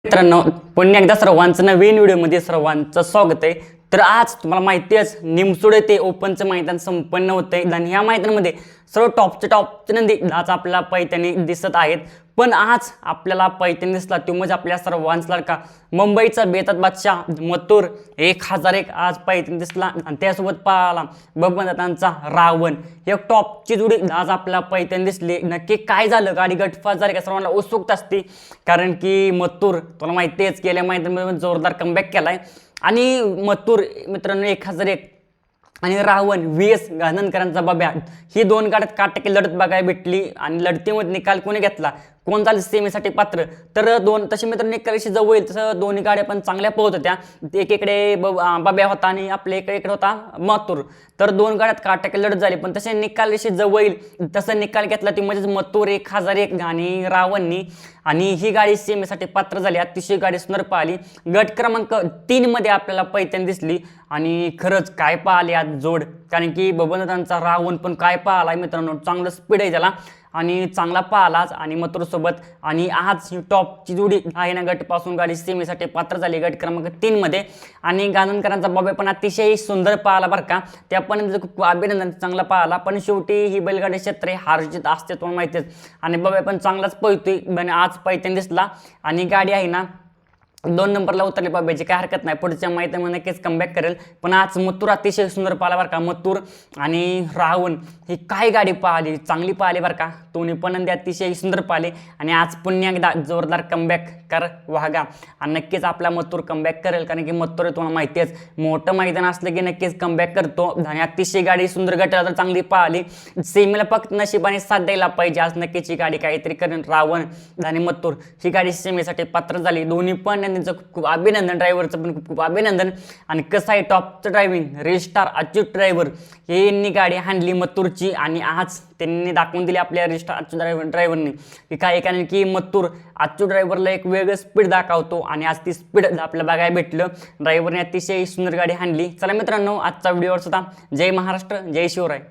मित्रांनो, पुन्हा एकदा सर्वांचं नवीन व्हिडिओमध्ये सर्वांचं स्वागत आहे। तर आज तुम्हाला माहिती आहे निमसोड येथे ओपनचं मैदान संपन्न होतंय आणि ह्या मैदानामध्ये सर्व टॉपचे नंदी आज आपल्याला पैठणी दिसत आहेत। पण आज आपल्याला पैठणी दिसला तो म्हणजे आपल्या सर्वांचा लाडका मुंबईचा बेतात बादशाह मथुर 1001 आज पैठणी दिसला आणि त्यासोबत पाहला बबनदादांचा रावण। एक टॉपची जोडी आज आपल्याला पैठणी दिसली। नक्की काय झालं, गाडी गटफास झाली का, सर्वांना उत्सुकता असते कारण की मथुर तुला माहिती आहे गेल्या मैदानामध्ये जोरदार कमबॅक केलाय आणि मथुर मित्रांनो 1001 आणि रावण VS गांधणकरांचा बाब्या ही दोन गाड्यात काटकी लढत बघायला भेटली आणि लढतीमध्ये निकाल कोणी घेतला, कोण झाले सेमीसाठी पात्र, तर दोन तसे मित्रांनो निकालाशी जवळ येईल तसं दोन्ही गाड्या पण चांगल्या पोहत होत्या। एकीकडे बाब्या होता आणि आपल्या इकडे होता मथुर, तर दोन गाड्यात काटकी लढत झाली पण तसे निकालाशी जवळ येईल तसं निकाल घेतला ती म्हणजे मथुर 1001 आणि रावणनी आणि ही गाडी सेमीसाठी पात्र झाली। अतिशय गाडी सुंदर पाहिली। गट क्रमांक 3 मध्ये आपल्याला पैठणी दिसली आणि खरंच काय पाहिली आज जोड, कारण की बबनदादांचा रावण पण काय पाहिलाय मित्रांनो, चांगलं स्पीड आहे त्याला आणि चांगला पाहिलाच आणि मथुर सोबत। आणि आज ही टॉपची जोडी आहे ना गटपासून गाडी सेमीसाठी पात्र झाली गट क्रमांक 3 मध्ये आणि गांधणकरांचा बाब्या पण अतिशय सुंदर पाहिला बरं का, त्या पण खूप अभिनंदन, चांगला पाहिला। पण शेवटी ही बैलगाडी क्षेत्र आहे, हार जीत असते तुम्हाला माहितीच आणि बाब्या पण चांगलाच पळतोय आणि आज पैठणी दिसला आणि गाडी आहे ना 2 नंबरला उतरली बाब्याची काय हरकत नाही, पुढच्या मैदानामध्ये नक्कीच कमबॅक करेल। पण आज मथुर अतिशय सुंदर पाहिला बरं का, मथुर आणि रावण ही काय गाडी पाहिली, चांगली पाहिली बरं का, दोन्ही पण अतिशय सुंदर पाहिली आणि आज पुन्हा एकदा जोरदार कमबॅक कर वागा आणि नक्कीच आपला मथुर कमबॅक करेल कारण की मथुर तुम्हाला माहिती आहे मोठं मैदान असलं की नक्कीच कमबॅक करतो आणि अतिशय गाडी सुंदर गटाला तर चांगली पाहिली। सेमीला फक्त नशिबाने साथ द्यायला पाहिजे, आज नक्कीच ही गाडी काहीतरी करेल। रावण आणि मथुर ही गाडी सेमीसाठी पात्र झाली, दोन्ही पण त्यांचं खूप अभिनंदन, ड्रायव्हरचं पण खूप अभिनंदन। आणि कसं आहे टॉपचं ड्रायव्हिंग रेस्टार अच्युत ड्रायव्हर हे यांनी गाडी हाणली मथुरची आणि आज त्यांनी दाखवून दिली आपल्या रेस्टार अच्युत ड्रायव्हरनी की काय, कारण की मथुर अच्युत ड्रायव्हरला एक वेगळं स्पीड दाखवतो आणि आज ती स्पीड आपल्याला बघायला भेटलं। ड्रायव्हरने अतिशय सुंदर गाडी हाणली। चला मित्रांनो, आजचा व्हिडिओवर सुद्धा जय महाराष्ट्र, जय शिवराय।